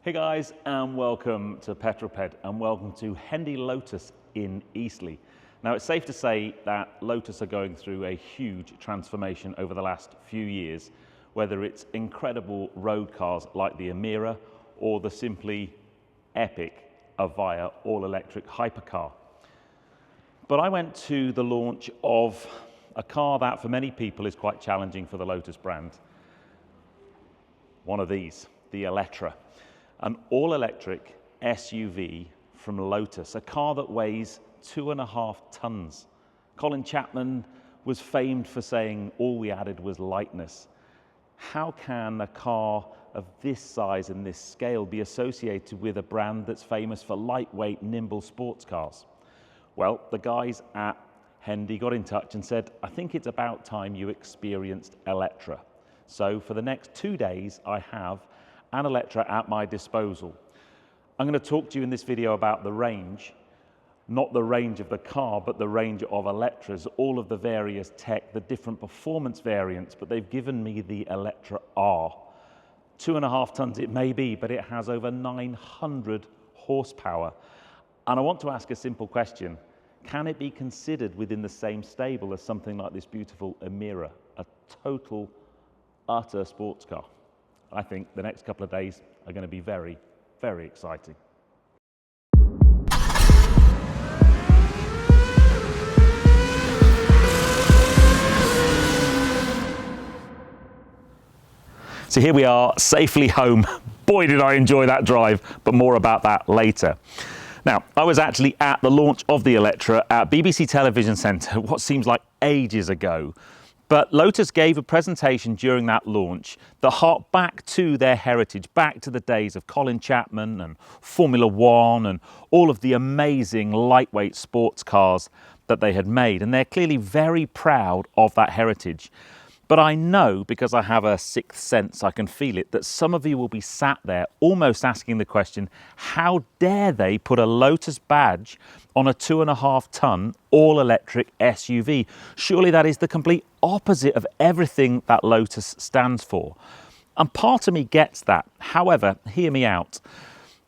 Hey guys, and welcome to Petrol Ped, and welcome to Hendy Lotus in Eastleigh. Now, it's safe to say that Lotus are going through a huge transformation over the last few years, whether it's incredible road cars like the Emira or the simply epic Avaya all-electric hypercar. But I went to the launch of a car that for many people is quite challenging for the Lotus brand. One of these, the Eletre. An all-electric SUV from Lotus, a car that weighs 2.5 tons. Colin Chapman was famed for saying all we added was lightness. How can a car of this size and this scale be associated with a brand that's famous for lightweight, nimble sports cars? Well, the guys at Hendy got in touch and said, I think it's about time you experienced Eletre. So for the next 2 days, I have an Eletre at my disposal. I'm going to talk to you in this video about the range, not the range of the car, but the range of Eletras, all of the various tech, the different performance variants, but they've given me the Eletre R. 2.5 tons it may be, but it has over 900 horsepower. And I want to ask a simple question. Can it be considered within the same stable as something like this beautiful Emira, a total, utter sports car? I think the next couple of days are going to be very, very exciting. So here we are, safely home. Boy, did I enjoy that drive, but more about that later. Now, I was actually at the launch of the Eletre at BBC Television Centre, what seems like ages ago. But Lotus gave a presentation during that launch that harked back to their heritage, back to the days of Colin Chapman and Formula One and all of the amazing lightweight sports cars that they had made. And they're clearly very proud of that heritage. But I know, because I have a sixth sense, I can feel it, that some of you will be sat there almost asking the question, how dare they put a Lotus badge on a 2.5 ton all-electric SUV? Surely that is the complete opposite of everything that Lotus stands for. And part of me gets that. However, hear me out.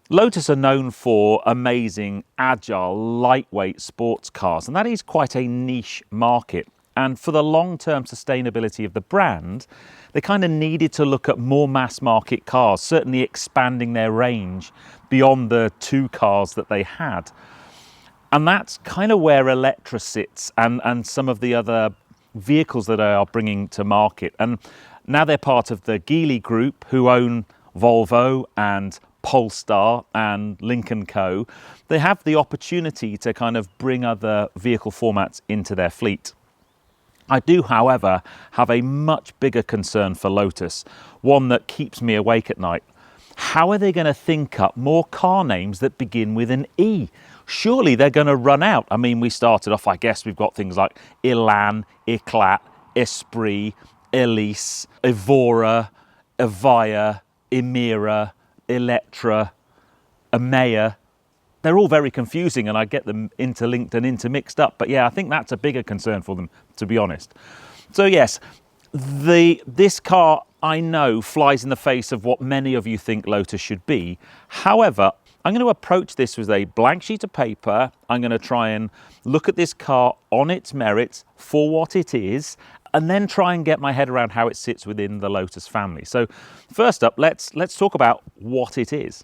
Lotus are known for amazing, agile, lightweight sports cars, and that is quite a niche market. And for the long-term sustainability of the brand, they kind of needed to look at more mass market cars, certainly expanding their range beyond the 2 cars that they had. And that's kind of where Eletre sits and some of the other vehicles that they are bringing to market. And now they're part of the Geely Group, who own Volvo and Polestar and Lynk & Co. They have the opportunity to kind of bring other vehicle formats into their fleet. I do, however, have a much bigger concern for Lotus, one that keeps me awake at night. How are they going to think up more car names that begin with an E? Surely they're going to run out. I mean, we started off, I guess we've got things like Elan, Eclat, Esprit, Elise, Evora, Avaya, Emira, Eletre, Emea. They're all very confusing and I get them interlinked and intermixed up. But yeah, I think that's a bigger concern for them, to be honest. So yes, this car, I know, flies in the face of what many of you think Lotus should be. However, I'm going to approach this with a blank sheet of paper. I'm going to try and look at this car on its merits for what it is, and then try and get my head around how it sits within the Lotus family. So first up, let's talk about what it is.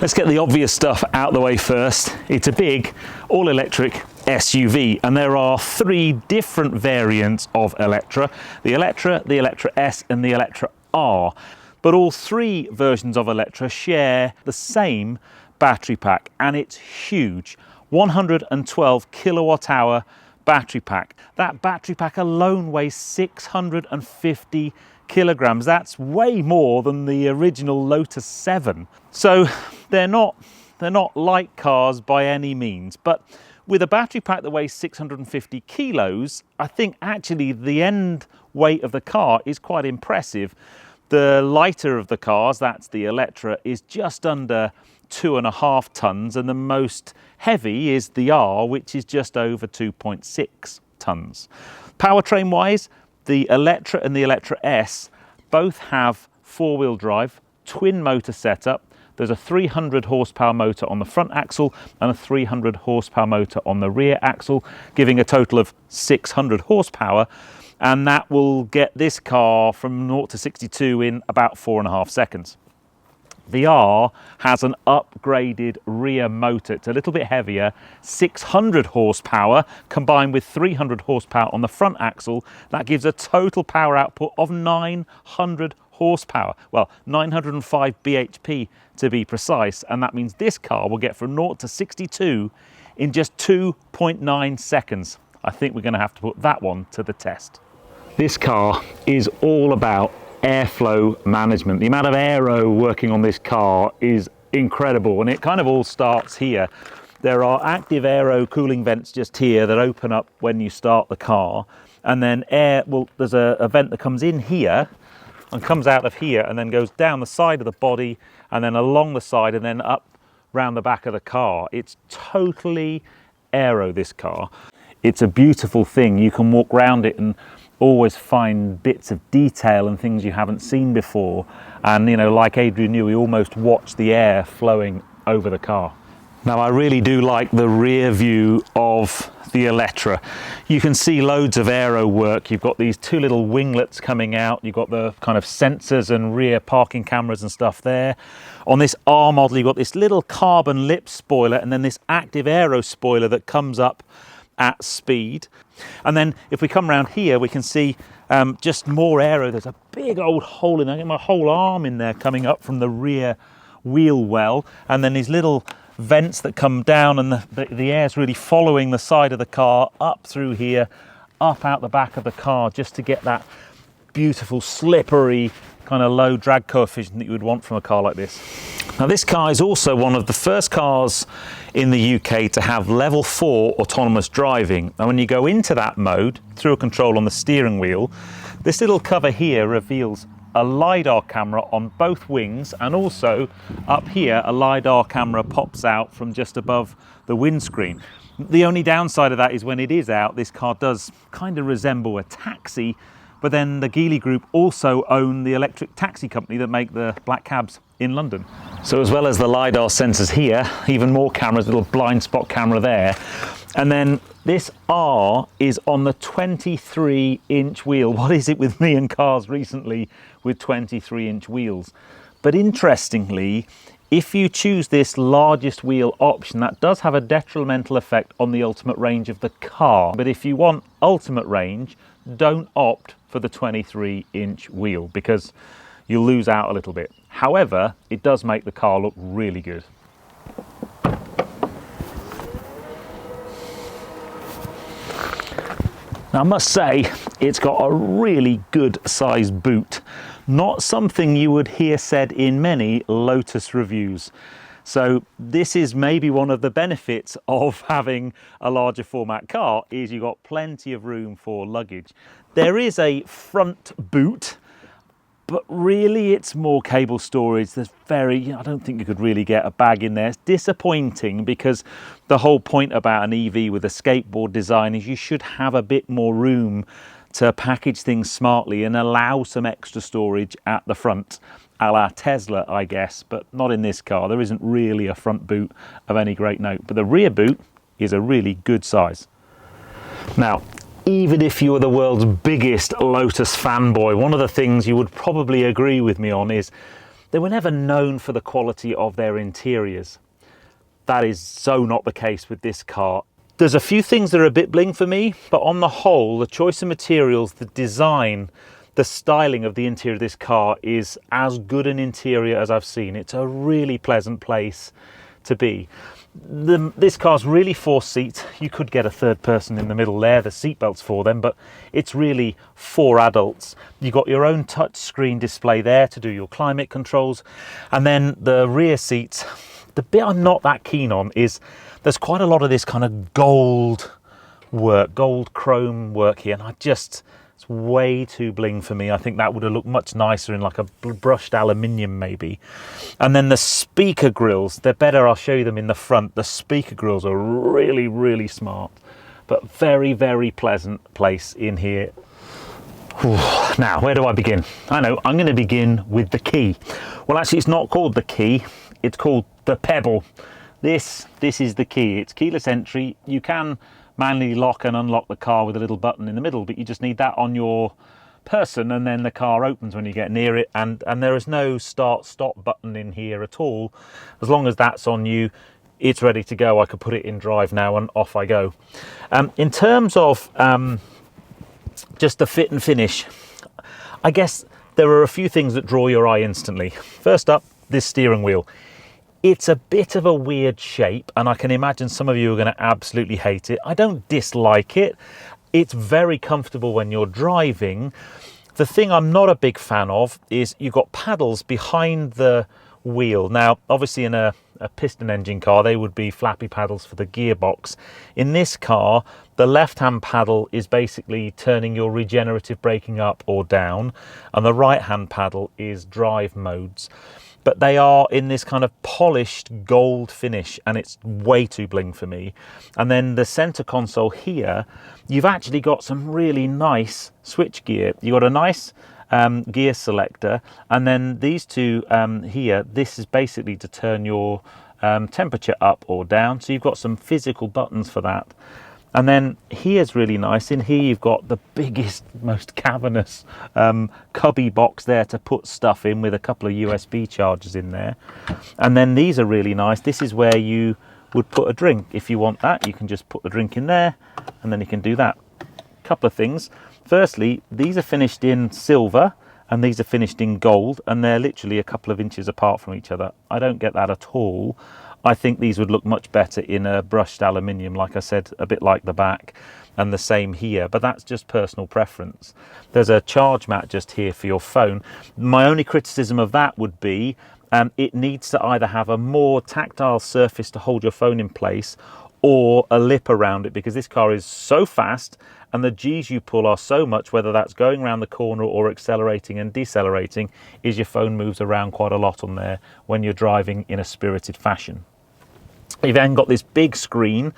Let's get the obvious stuff out the way first. It's a big all-electric SUV, and there are 3 different variants of Eletre: the Eletre, the Eletre S and the Eletre R. But all 3 versions of Eletre share the same battery pack, and it's huge. 112 kilowatt hour battery pack. That battery pack alone weighs 650 kilograms. That's way more than the original Lotus 7. So they're not light cars by any means, but with a battery pack that weighs 650 kilos, I think actually the end weight of the car is quite impressive. The lighter of the cars, that's the Eletre, is just under 2.5 tons, and the most heavy is the R, which is just over 2.6 tons. Powertrain wise, the Eletre and the Eletre S both have 4-wheel drive, twin motor setup. There's a 300 horsepower motor on the front axle and a 300 horsepower motor on the rear axle, giving a total of 600 horsepower. And that will get this car from 0 to 62 in about 4.5 seconds. The R has an upgraded rear motor. It's a little bit heavier, 600 horsepower combined with 300 horsepower on the front axle. That gives a total power output of 900 horsepower. Well, 905 bhp to be precise, and that means this car will get from 0 to 62 in just 2.9 seconds. I think we're going to have to put that one to the test. This car is all about airflow management. The amount of aero working on this car is incredible, and it kind of all starts here. There are active aero cooling vents just here that open up when you start the car, and then there's a vent that comes in here and comes out of here and then goes down the side of the body and then along the side and then up round the back of the car. It's totally aero, this car. It's a beautiful thing. You can walk around it and always find bits of detail and things you haven't seen before, and you know, like Adrian knew, we almost watch the air flowing over the car. Now I really do like the rear view of the Eletre. You can see loads of aero work. You've got these two little winglets coming out, you've got the kind of sensors and rear parking cameras and stuff there. On this R model you've got this little carbon lip spoiler and then this active aero spoiler that comes up at speed. And then if we come around here we can see just more aero. There's a big old hole in there. I get my whole arm in there coming up from the rear wheel well, and then these little vents that come down, and the air's really following the side of the car up through here, up out the back of the car, just to get that beautiful slippery kind of low drag coefficient that you would want from a car like this. Now this car is also one of the first cars in the UK to have level 4 autonomous driving. Now when you go into that mode through a control on the steering wheel, this little cover here reveals a LIDAR camera on both wings, and also up here a LIDAR camera pops out from just above the windscreen. The only downside of that is when it is out, this car does kind of resemble a taxi, but then the Geely Group also own the electric taxi company that make the black cabs in London. So as well as the LIDAR sensors here, even more cameras, little blind spot camera there. And then this R is on the 23-inch wheel. What is it with me and cars recently with 23-inch wheels? But interestingly, if you choose this largest wheel option, that does have a detrimental effect on the ultimate range of the car. But if you want ultimate range, don't opt for the 23-inch wheel because you'll lose out a little bit. However, it does make the car look really good. Now, I must say, it's got a really good sized boot. Not something you would hear said in many Lotus reviews. So this is maybe one of the benefits of having a larger format car, is you've got plenty of room for luggage. There is a front boot, but really it's more cable storage. There's I don't think you could really get a bag in there. It's disappointing because the whole point about an EV with a skateboard design is you should have a bit more room to package things smartly and allow some extra storage at the front, a la Tesla, I guess, but not in this car. There isn't really a front boot of any great note, but the rear boot is a really good size. Now, even if you are the world's biggest Lotus fanboy, one of the things you would probably agree with me on is they were never known for the quality of their interiors. That is so not the case with this car. There's a few things that are a bit bling for me, but on the whole, the choice of materials, the design, the styling of the interior of this car is as good an interior as I've seen. It's a really pleasant place to be. This car's really 4 seats. You could get a third person in the middle there, the seatbelts for them, but it's really 4 adults. You've got your own touch screen display there to do your climate controls. And then the rear seats, the bit I'm not that keen on is there's quite a lot of this kind of gold work, gold chrome work here, and it's way too bling for me. I think that would have looked much nicer in like a brushed aluminium maybe. And then the speaker grills, they're better. I'll show you them in the front. The speaker grills are really, really smart, but very, very pleasant place in here. Now, where do I begin? I know, I'm going to begin with the key. Well, actually, it's not called the key. It's called the Pebble. This is the key. It's keyless entry. You can manually lock and unlock the car with a little button in the middle, but you just need that on your person, and then the car opens when you get near it, and there is no start-stop button in here at all. As long as that's on you, it's ready to go. I could put it in drive now and off I go. In terms of just the fit and finish, I guess there are a few things that draw your eye instantly. First up, this steering wheel. It's a bit of a weird shape, and I can imagine some of you are going to absolutely hate it. I don't dislike it. It's very comfortable when you're driving. The thing I'm not a big fan of is you've got paddles behind the wheel. Now, obviously in a piston engine car, they would be flappy paddles for the gearbox. In this car, the left-hand paddle is basically turning your regenerative braking up or down, and the right-hand paddle is drive modes. But they are in this kind of polished gold finish, and it's way too bling for me. And then the center console here, you've actually got some really nice switch gear. You've got a nice gear selector, and then these two here, this is basically to turn your temperature up or down. So you've got some physical buttons for that. And then here's really nice. In here you've got the biggest, most cavernous cubby box there to put stuff in, with a couple of USB chargers in there. And then these are really nice. This is where you would put a drink. If you want that, you can just put the drink in there, and then you can do that. Couple of things. Firstly, these are finished in silver and these are finished in gold, and they're literally a couple of inches apart from each other. I don't get that at all. I think these would look much better in a brushed aluminium, like I said, a bit like the back, and the same here, but that's just personal preference. There's a charge mat just here for your phone. My only criticism of that would be it needs to either have a more tactile surface to hold your phone in place, or a lip around it, because this car is so fast and the G's you pull are so much, whether that's going around the corner or accelerating and decelerating, is your phone moves around quite a lot on there when you're driving in a spirited fashion. You've then got this big screen.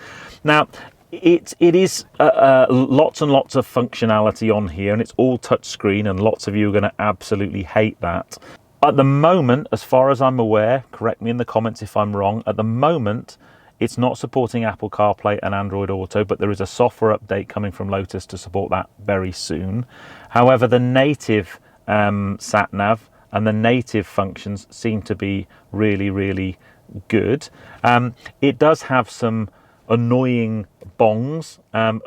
Now, it is lots and lots of functionality on here, and it's all touch screen, and lots of you are going to absolutely hate that. At the moment, as far as I'm aware, correct me in the comments if I'm wrong, at the moment it's not supporting Apple CarPlay and Android Auto, but there is a software update coming from Lotus to support that very soon. However, the native sat-nav and the native functions seem to be really, really good. It does have some annoying bongs,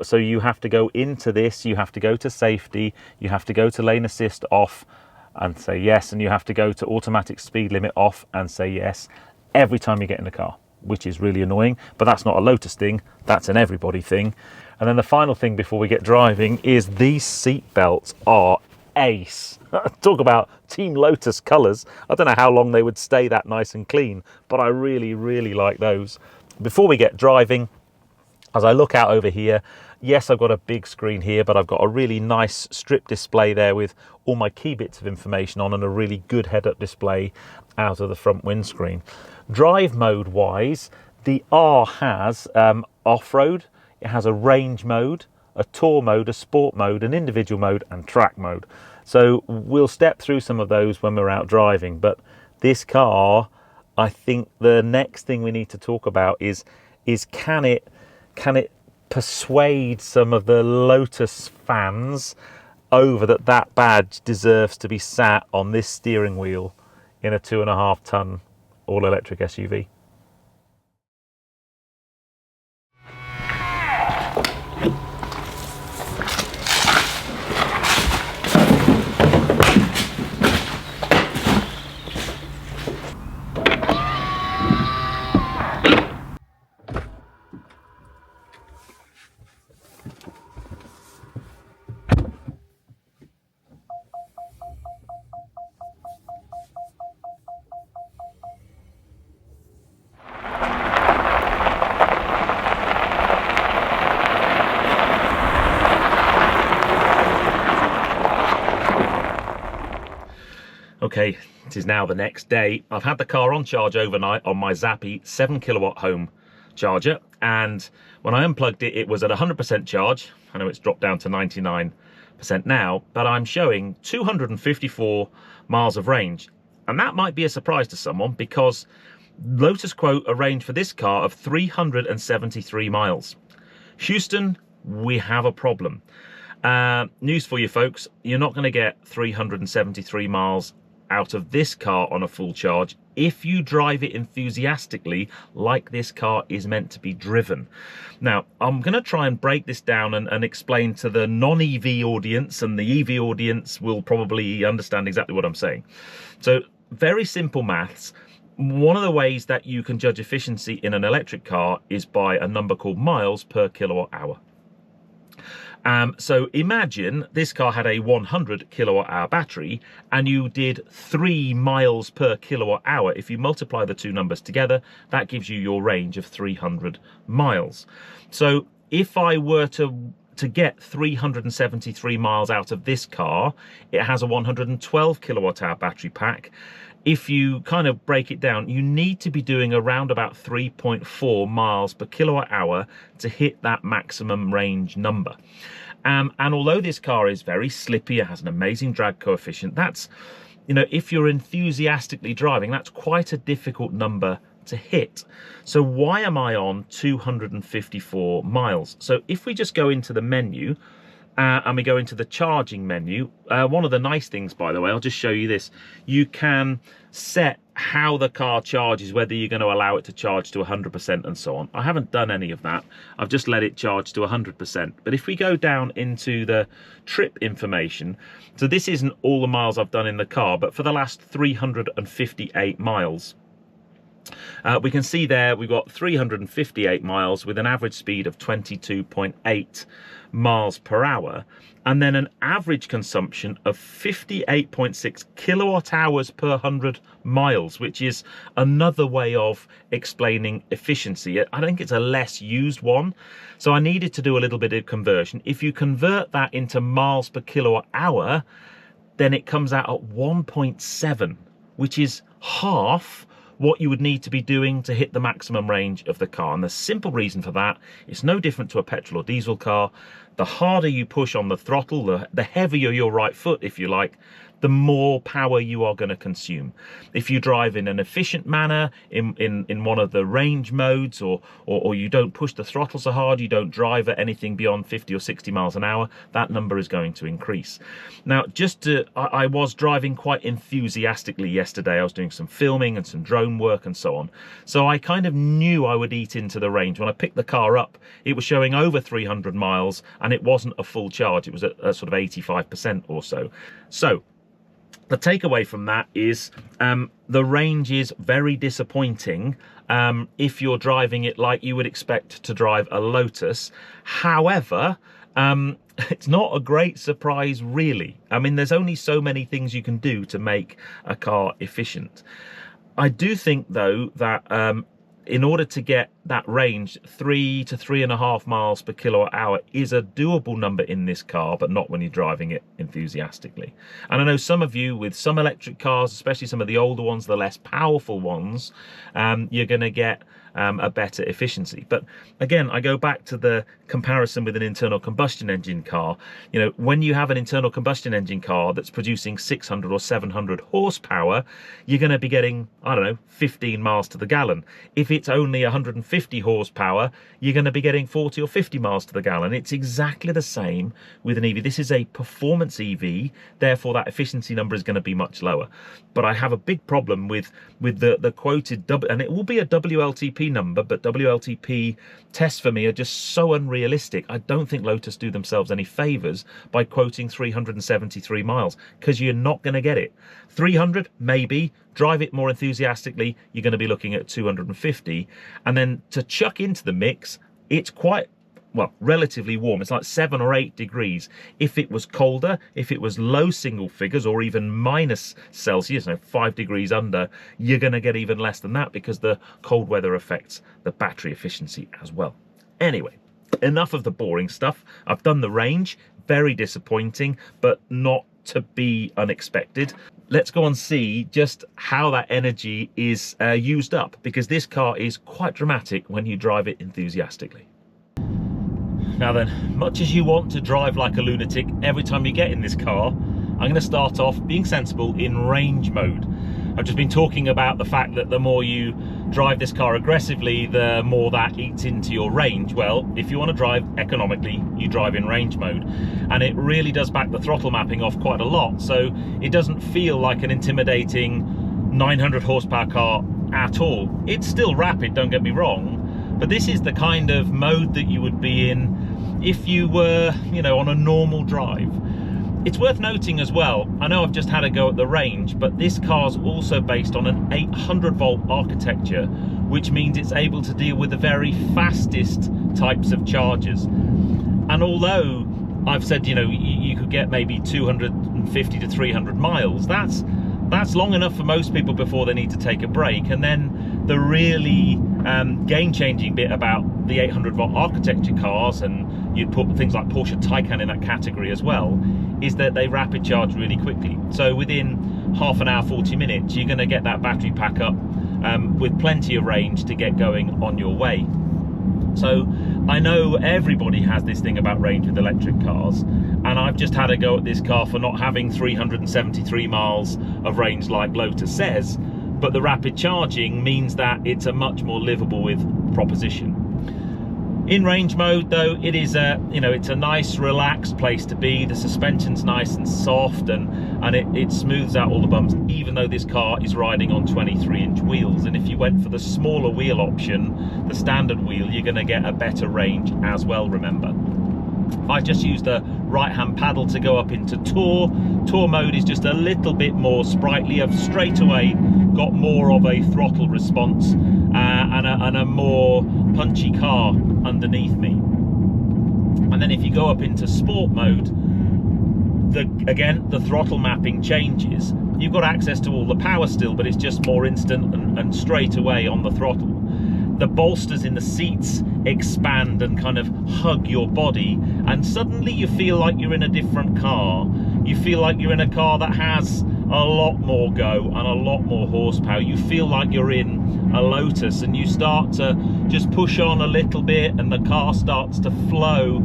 so you have to go into this, you have to go to safety, you have to go to lane assist off and say yes, and you have to go to automatic speed limit off and say yes every time you get in the car, which is really annoying. But that's not a Lotus thing, that's an everybody thing. And then the final thing before we get driving is these seat belts are ace. Talk about Team Lotus colours. I don't know how long they would stay that nice and clean, but I really, really like those. Before we get driving, as I look out over here, yes, I've got a big screen here, but I've got a really nice strip display there with all my key bits of information on, and a really good head-up display out of the front windscreen. Drive mode wise, the R has off-road, it has a range mode, a tour mode, a sport mode, an individual mode, and track mode. So we'll step through some of those when we're out driving, but this car, I think the next thing we need to talk about is can it persuade some of the Lotus fans over that badge deserves to be sat on this steering wheel in a 2.5 ton all-electric SUV. Okay, it is now the next day. I've had the car on charge overnight on my Zappi 7 kilowatt home charger, and when I unplugged it, it was at 100% charge. I know it's dropped down to 99% now, but I'm showing 254 miles of range. And that might be a surprise to someone, because Lotus quote a range for this car of 373 miles. Houston, we have a problem. News for you folks, you're not going to get 373 miles out of this car on a full charge if you drive it enthusiastically like this car is meant to be driven. Now, I'm going to try and break this down and explain to the non-EV audience, and the EV audience will probably understand exactly what I'm saying. So, very simple maths. One of the ways that you can judge efficiency in an electric car is by a number called miles per kilowatt hour. So imagine this car had a 100 kilowatt hour battery and you did 3 miles per kilowatt hour. If you multiply the two numbers together, that gives you your range of 300 miles. So if I were to get 373 miles out of this car, it has a 112 kilowatt hour battery pack. If you kind of break it down, you need to be doing around about 3.4 miles per kilowatt hour to hit that maximum range number. And although this car is very slippy, it has an amazing drag coefficient, that's, you know, if you're enthusiastically driving, that's quite a difficult number to hit. So why am I on 254 miles? So if we just go into the menu, and we go into the charging menu, one of the nice things, by the way, I'll just show you this. You can set how the car charges, whether you're going to allow it to charge to 100% and so on. I haven't done any of that. I've just let it charge to 100%. But if we go down into the trip information, so this isn't all the miles I've done in the car, but for the last 358 miles, we can see there we've got 358 miles with an average speed of 22.8 miles per hour, and then an average consumption of 58.6 kilowatt hours per 100 miles, which is another way of explaining efficiency. I think it's a less used one, so I needed to do a little bit of conversion. If you convert that into miles per kilowatt hour, then it comes out at 1.7, which is half what you would need to be doing to hit the maximum range of the car. And the simple reason for that, it's no different to a petrol or diesel car. The harder you push on the throttle, the heavier your right foot, if you like, the more power you are going to consume. If you drive in an efficient manner, in one of the range modes, or you don't push the throttle so hard, you don't drive at anything beyond 50 or 60 miles an hour, that number is going to increase. Now, I was driving quite enthusiastically yesterday. I was doing some filming and some drone work and so on. So I kind of knew I would eat into the range. When I picked the car up, it was showing over 300 miles and it wasn't a full charge. It was at sort of 85% or so. So the takeaway from that is the range is very disappointing if you're driving it like you would expect to drive a Lotus. However, it's not a great surprise, really. I mean, there's only so many things you can do to make a car efficient. I do think, though, that in order to get that range, 3 to 3.5 miles per kilowatt hour is a doable number in this car, but not when you're driving it enthusiastically. And I know some of you with some electric cars, especially some of the older ones, the less powerful ones, you're going to get a better efficiency. But again, I go back to the comparison with an internal combustion engine car. You know, when you have an internal combustion engine car that's producing 600 or 700 horsepower, you're going to be getting, I don't know, 15 miles to the gallon. If it's only 150 horsepower, you're going to be getting 40 or 50 miles to the gallon. It's exactly the same with an EV. This is a performance EV, therefore that efficiency number is going to be much lower. But I have a big problem with the quoted, and it will be a WLTP number, but WLTP tests for me are just so unrealistic. I don't think Lotus do themselves any favors by quoting 373 miles, because you're not going to get it. 300, maybe. Drive it more enthusiastically, you're going to be looking at 250. And then to chuck into the mix, it's quite, well, relatively warm. It's like 7 or 8 degrees. If it was colder, if it was low single figures or even minus Celsius, 5 degrees under, you're going to get even less than that, because the cold weather affects the battery efficiency as well. Anyway, enough of the boring stuff. I've done the range. Very disappointing, but not to be unexpected. Let's go and see just how that energy is used up, because this car is quite dramatic when you drive it enthusiastically. Now then, much as you want to drive like a lunatic every time you get in this car, I'm going to start off being sensible in range mode. I've just been talking about the fact that the more you drive this car aggressively, the more that eats into your range. Well, if you want to drive economically, you drive in range mode, and it really does back the throttle mapping off quite a lot, so it doesn't feel like an intimidating 900 horsepower car at all. It's still rapid, don't get me wrong, but this is the kind of mode that you would be in if you were, you know, on a normal drive. It's worth noting as well, I know I've just had a go at the range, but this car's also based on an 800 volt architecture, which means it's able to deal with the very fastest types of chargers. And although I've said, you know, you could get maybe 250 to 300 miles, that's long enough for most people before they need to take a break. And then the really game-changing bit about the 800 volt architecture cars, and you'd put things like Porsche Taycan in that category as well, is that they rapid charge really quickly. So within half an hour, 40 minutes, you're going to get that battery pack up with plenty of range to get going on your way. So I know everybody has this thing about range with electric cars, and I've just had a go at this car for not having 373 miles of range like Lotus says, but the rapid charging means that it's a much more livable with proposition. In range mode though, it is it's a nice relaxed place to be. The suspension's nice and soft, and it smooths out all the bumps, even though this car is riding on 23-inch wheels. And if you went for the smaller wheel option, the standard wheel, you're going to get a better range as well, remember. I just used the right hand paddle to go up into Tour. Tour mode is just a little bit more sprightly. I've straight away got more of a throttle response and a more punchy car underneath me. And then if you go up into Sport mode, again the throttle mapping changes. You've got access to all the power still, but it's just more instant and straight away on the throttle. The bolsters in the seats expand and kind of hug your body, and suddenly you feel like you're in a different car. You feel like you're in a car that has a lot more go and a lot more horsepower. You feel like you're in a Lotus, and you start to just push on a little bit, and the car starts to flow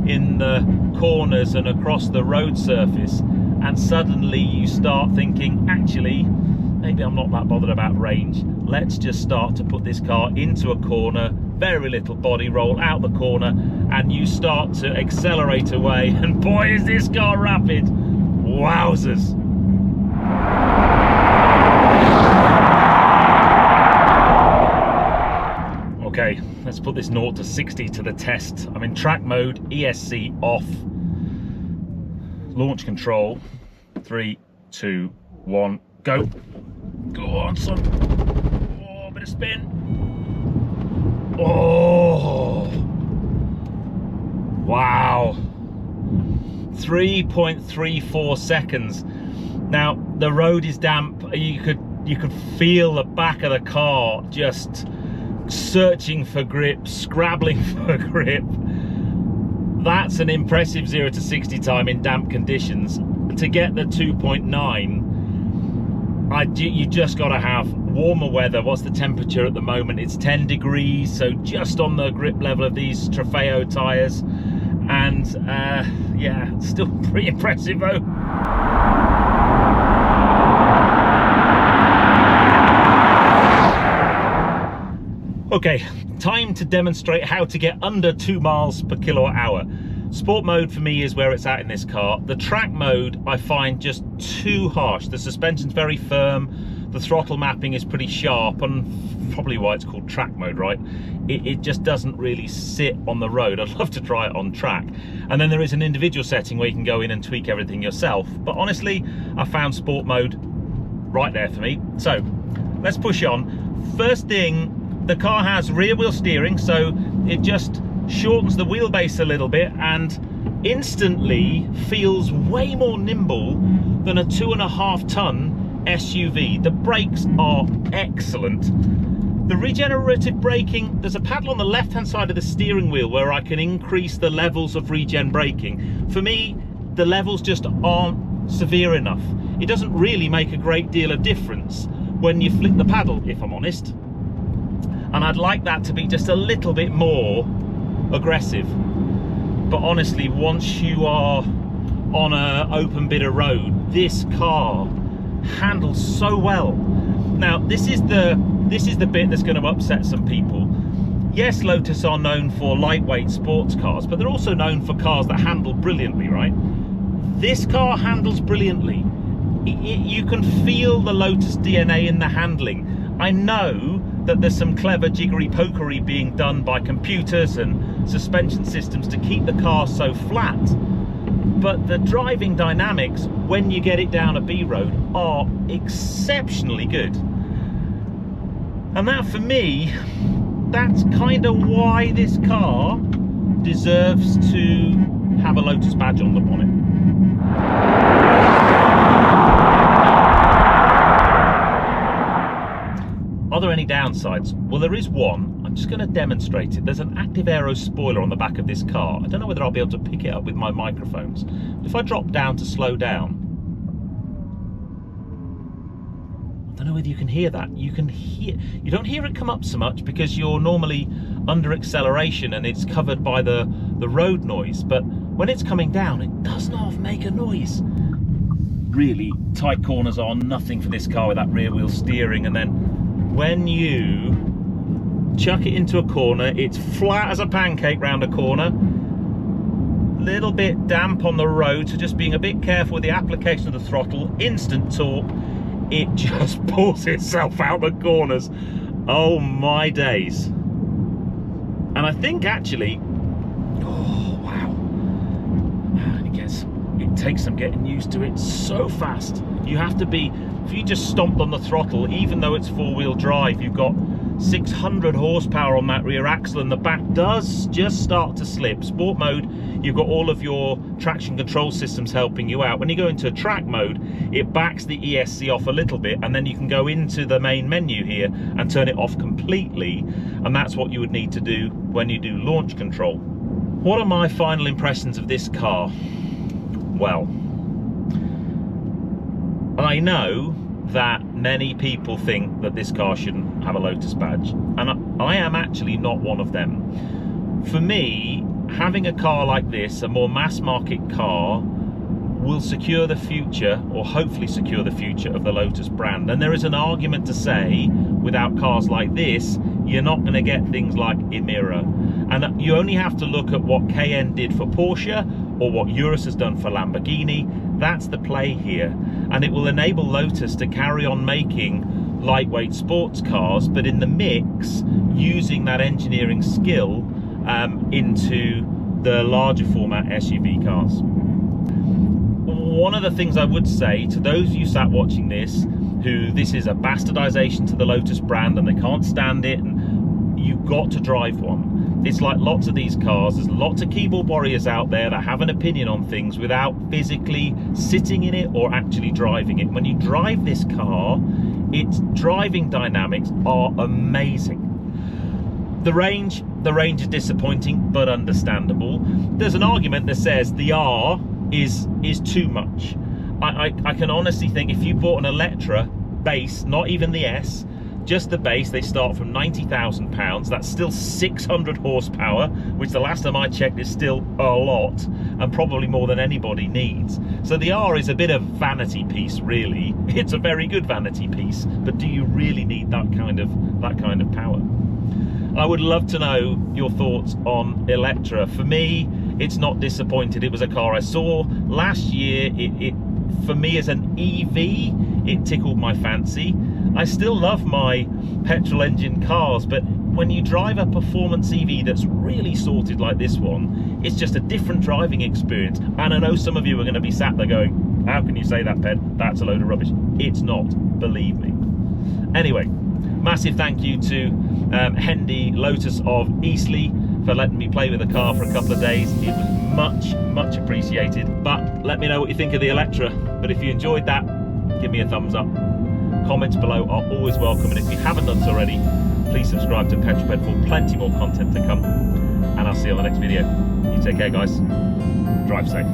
in the corners and across the road surface, and suddenly you start thinking, actually, maybe I'm not that bothered about range. Let's just start to put this car into a corner, very little body roll out the corner, and you start to accelerate away, and boy is this car rapid. Wowzers. Okay, let's put this 0 to 60 to the test. I'm in track mode, ESC off, launch control, 3, 2, 1, go. Go on, son. Oh, a bit of spin. Oh, wow. 3.34 seconds. Now the road is damp. You could feel the back of the car just searching for grip, scrabbling for grip. That's an impressive 0 to 60 time in damp conditions. To get the 2.9, you just got to have warmer weather. What's the temperature at the moment? It's 10 degrees, so just on the grip level of these Trofeo tyres. And yeah, still pretty impressive though. Okay, time to demonstrate how to get under 2 miles per kilowatt hour. Sport mode for me is where it's at in this car. The track mode I find just too harsh. The suspension's very firm, the throttle mapping is pretty sharp, and probably why it's called track mode, right? It just doesn't really sit on the road. I'd love to try it on track. And then there is an individual setting where you can go in and tweak everything yourself. But honestly, I found sport mode right there for me. So let's push on. First thing, the car has rear wheel steering, so it just shortens the wheelbase a little bit and instantly feels way more nimble than a 2.5 ton SUV. The brakes are excellent. The regenerative braking, there's a paddle on the left hand side of the steering wheel where I can increase the levels of regen braking. For me, the levels just aren't severe enough. It doesn't really make a great deal of difference when you flick the paddle, if I'm honest. And I'd like that to be just a little bit more aggressive. But honestly, once you are on an open bit of road, this car handles so well. Now, this is the bit that's going to upset some people. Yes, Lotus are known for lightweight sports cars, but they're also known for cars that handle brilliantly, right? This car handles brilliantly. You can feel the Lotus DNA in the handling. I know that there's some clever jiggery pokery being done by computers and suspension systems to keep the car so flat, but the driving dynamics when you get it down a B road are exceptionally good. And that, for me, that's kind of why this car deserves to have a Lotus badge on the bonnet. Are there any downsides? Well, there is one. I'm just going to demonstrate it. There's an active Aero spoiler on the back of this car. I don't know whether I'll be able to pick it up with my microphones. But if I drop down to slow down, I don't know whether you can hear that. You don't hear it come up so much because you're normally under acceleration and it's covered by the road noise. But when it's coming down, it does not make a noise. Really tight corners are nothing for this car with that rear wheel steering, and then when you chuck it into a corner, it's flat as a pancake round a corner. Little bit damp on the road, so just being a bit careful with the application of the throttle. Instant torque, it just pulls itself out the corners. Oh my days. And I think actually, oh wow, it takes some getting used to it so fast. You have to be, if you just stomped on the throttle, even though it's four-wheel drive, you've got 600 horsepower on that rear axle and the back does just start to slip. Sport mode, you've got all of your traction control systems helping you out. When you go into track mode, it backs the ESC off a little bit, and then you can go into the main menu here and turn it off completely, and that's what you would need to do when you do launch control. What are my final impressions of this car? Well, I know that many people think that this car shouldn't have a Lotus badge, and I am actually not one of them. For me, having a car like this, a more mass market car, will secure the future, or hopefully secure the future, of the Lotus brand. And there is an argument to say, without cars like this, you're not going to get things like Emira. And you only have to look at what Cayenne did for Porsche, or what Urus has done for Lamborghini. That's the play here. And it will enable Lotus to carry on making lightweight sports cars, but in the mix, using that engineering skill into the larger format SUV cars. One of the things I would say to those of you sat watching this, who this is a bastardization to the Lotus brand and they can't stand it, and you've got to drive one. It's like lots of these cars, there's lots of keyboard warriors out there that have an opinion on things without physically sitting in it or actually driving it. When you drive this car, its driving dynamics are amazing. The range is disappointing, but understandable. There's an argument that says the R is too much. I can honestly think if you bought an Eletre base, not even the S, just the base, they start from £90,000. That's still 600 horsepower, which the last time I checked is still a lot, and probably more than anybody needs. So the R is a bit of vanity piece, really. It's a very good vanity piece, but do you really need that kind of power? I would love to know your thoughts on Eletre. For me, it's not disappointed. It was a car I saw last year. It for me, as an EV, it tickled my fancy. I still love my petrol engine cars, but when you drive a performance EV that's really sorted like this one, it's just a different driving experience. And I know some of you are going to be sat there going, how can you say that, Ped? That's a load of rubbish. It's not, believe me. Anyway, massive thank you to Hendy, Lotus of Eastleigh, for letting me play with the car for a couple of days. It was much appreciated. But let me know what you think of the Eletre. But if you enjoyed that, give me a thumbs up. Comments below are always welcome, and if you haven't done so already, please subscribe to Petrol Ped for plenty more content to come, and I'll see you on the next video. You take care, guys. Drive safe.